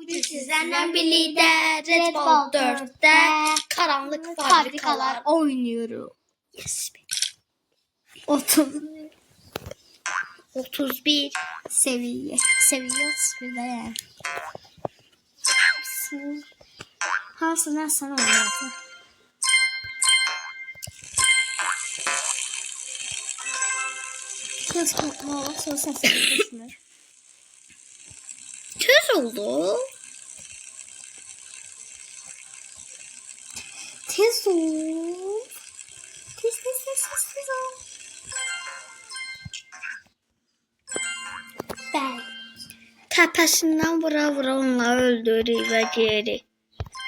Sizlerle birlikte Red Bull 4'te karanlık fabrikalar oynuyorum. Yes. 31 seviye. Seviye 31'de yani. Hansından sana oynayacağım. Tez oldu. Tez oldu. Tez ol. Tez ol. Ben. Tepesinden vura onları öldürür ve geri.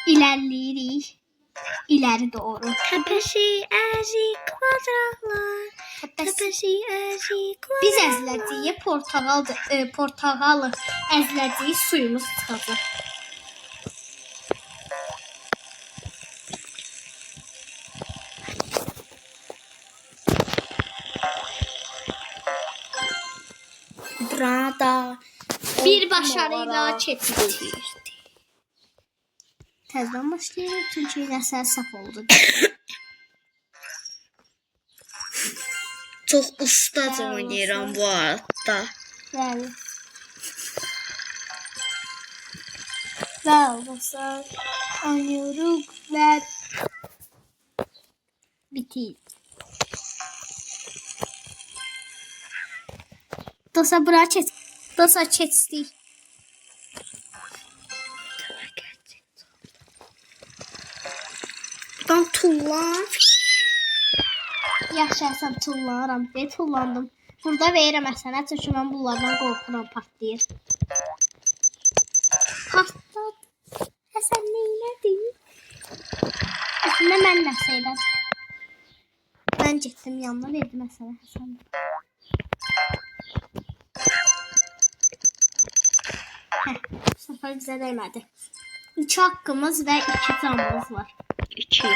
İlerleyirik. İleri doğru. Tepesi ezik kvadratlar. Tepesi ezik kvadratlar. Biz əzləcəyə portağalı əzləcəyi suyumuz çıxacaq. Burada bir başarıyla keçdik. Təzdən başlayırıq çünki nəsə saf oldu. Çok ustaca oynayıram bu arada. Yani. Dostlar oynuyoruz ve bitir. Dostlar bura çet. Dostlar çetdik. Ben tullan. Yaşarsam tullaram deyə tullandım. Burada verirəm əsənə çünki mən bunlardan qorxuram partlayır. Partladı. Həsən neylədin? Əslində mən nəsə elədim. Mən getdim yanına verdim əsənə Həsən. Bu səfər bizə dəymədi. 2 haqqımız və 2 canımız var. 2.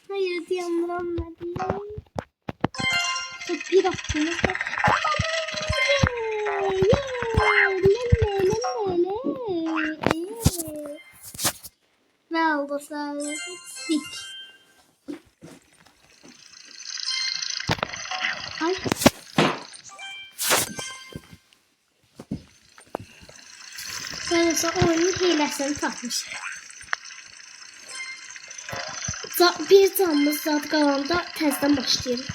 Hayır diyanmadım. Bir hakkımız var. Ve oldu dik. Ay. Ben oyunun hilesini takmışım. Bir canımız zat qalanda təzdən başlayalım.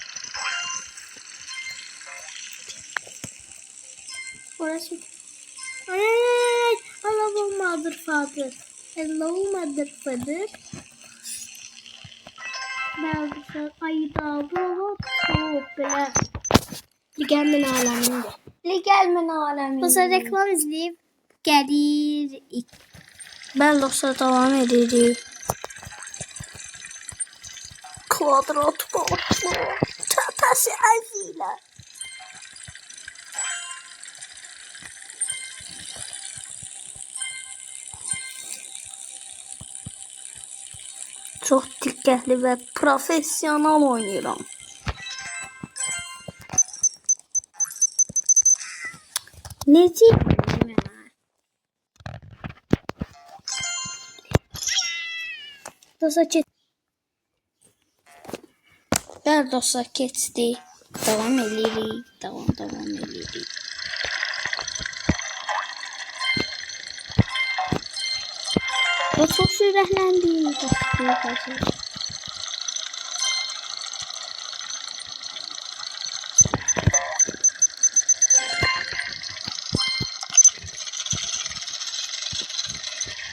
Orası. Ay, Allah'ım mother father. Hello mother father. Belki ayda bu çok belə. Ligelmen aleminde. Ligelmen aleminde. Dostlar reklam izleyip gəlirik. Ben dostlar devam edirik. Kvadrat borçlu. Tepesi eziyle. Çok dikkatli ve profesyonel oynuyorum. Neci? Dostlar dostlar keçdi. Devam edirik. Devam edirik. O çok sürətləndi.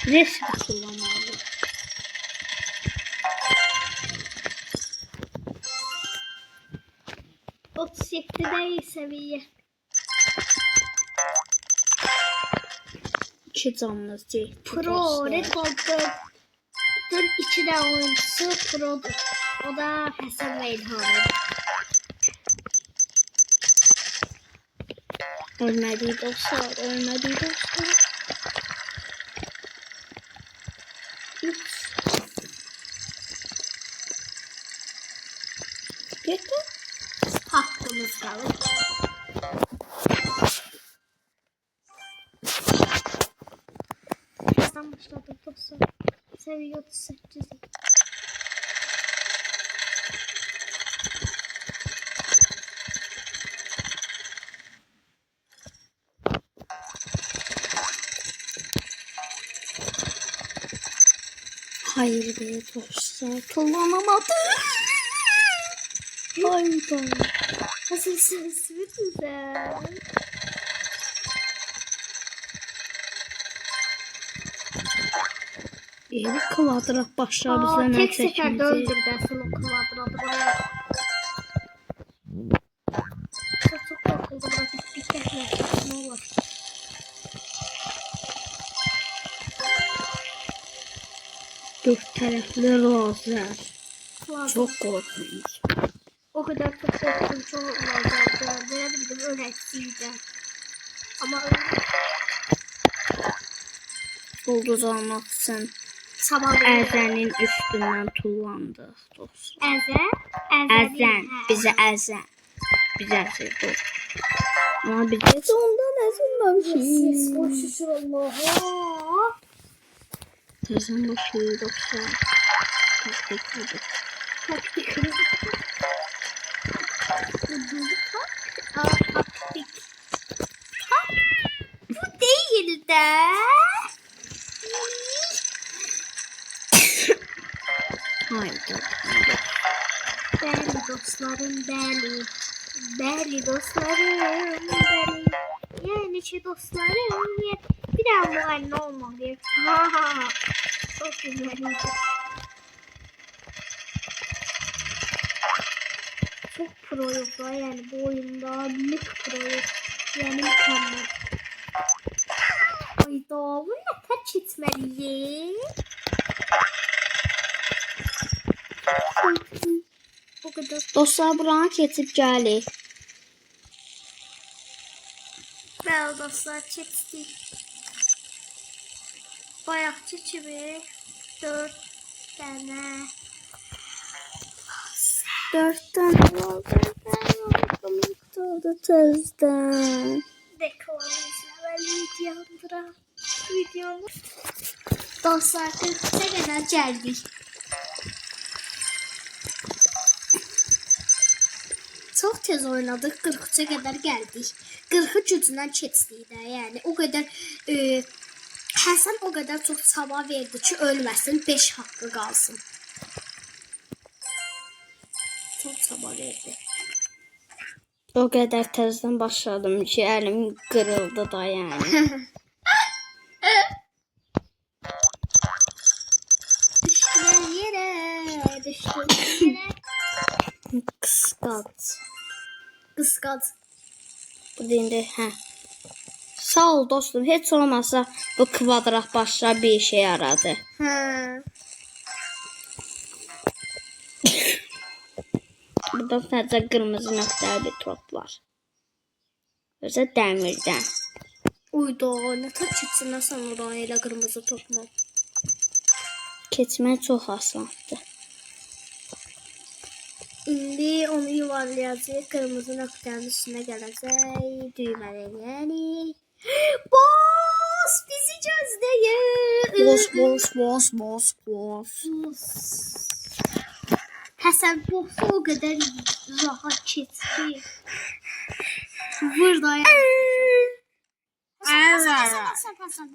Resim kullanmalı. Değil seviye. 2 canımız değil. Pro Red Bull 4'ün 2 de oyuncusu Pro'dur. O da Həsən və İlhamdır. Ölmədik dostlar. Yetti. Hakkımız kalır. Birazdan başladım dostlar. Seviye 38. Hayır be dostlar. Kullanamadım. Hayda. Nasıl sesi güzel. Bir kvadrat başlar bizden Tek seferde öldürdü asıl o kvadradı bayağı. Çok korkuldu. Bırak bir kere ne olur. Dört taraflı lazer. Kvadradı. Çok korkunç. O kadar çok korkunç olmadı. Ne bileyim öğrettiydi. Ama Ulduz almak için sabah əzənin üstündən tullandıq dostlar. Əzən. Bizə əzən. Biz əzildik. Ama biz heç ondan əzilməmişik. Şükür Allah'a. Təzən başlayır dostlar. Taktik budur. Taktik. Bu değil de. Haydi. Değerli dostlarım, değerli dostlarım, değerli. Yani ki dostlarım, bir daha muayene olmalıyım. Çok güzeliydi. Çok pro yoklar yani bu oyunda, mük pro yok. Yani mükemmel. Hayda, bu ne kaç etmeli? O kadar. Dostlar buranı keçib gəlir. Bəli dostlar, keçdik. Bayaqçı kimi 4 dənə. 4 tane lazer da tezdən. Deklarasyon videomu. Dostlar 43'e kadar geldik. Çok tez oynadık. 43'e kadar geldik. 43 ucundan keçdik də. Yani o kadar Həsən o kadar çok çaba verdi ki ölməsin, 5 hakkı kalsın. Çok çaba verdi. O qədər təzdən başladım ki, əlim qırıldı da yəni. Düştüler yere, düştüler yere. Qısqac. Kıskanç. Bu deyində, hə. Sağ ol dostum, heç olmasa bu kvadrat başlar bir işe yaradı. Hı. Burada sadəcə qırmızı nöqtəli bir top var. Özə dəmirdən. Uydu, ne tak çıksın sen oradan elə kırmızı topla. Keçmək çox asandır. İndi onu yuvarlayacağız. Kırmızı noktanın üstüne gelecek. Düğmeleri yani. Boss bizi gözleyin. Boss. Hasan boss'u o kadar rahat keçti. Burada yani.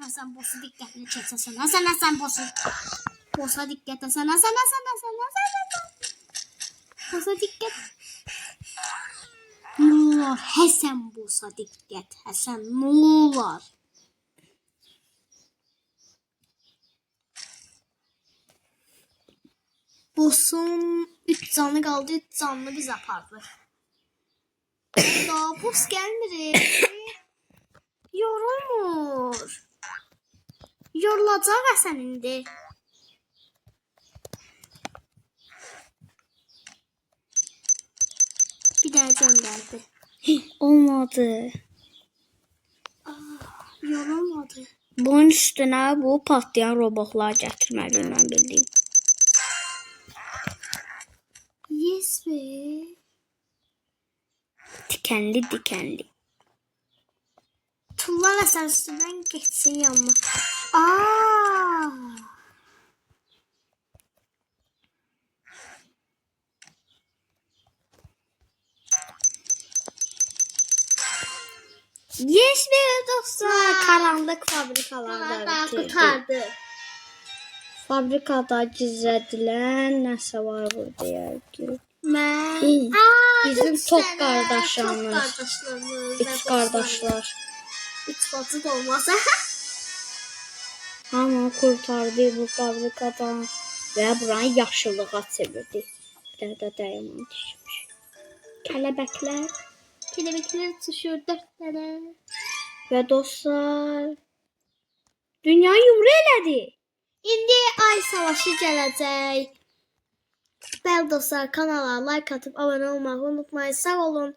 Hasan boss'u dikkatli çeksin. Hasan boss'u. Boss'a dikkat Hasan. Boss'a dikkat. Ne olur Hasan boss'a dikkat. Hasan ne olur. Boss'un 3 canı kaldı. 3 canını biz apardı. Daha boss gelmir. Yorulmur. Yorulacaq Hasan indi. Bir daha gönderdi. Olmadı. Yorulmadı. Bunun üstünə bu patlayan robotlar gətirməliyim mən bildiyim. Yes be. Dikenli dikenli. Tullar əsasından geçsin yanına. Aa! Yes be dostlar. Karanlık fabrikalarda bitirdik. Kurtardı. Fabrikada gizlədilən nəsə var burada yəqin. Mən. Bizim üç tok dənə qardaşlarımız. Tok qardaşlarımız. Üç qardaşlar. Üç bacı da olmaz. Hamı kurtardı bu fabrikadan və buranı yaşıllığa çevirdi. Bir də dəyirman düşmüş. Kəlbəqlər Kelebekler uçuşuyor 4 tane. və dostlar dünyayı yumru elədi. İndi ay savaşı gələcək. Bəli dostlar, kanala like atıp abone olmayı unutmayın. Sağ olun.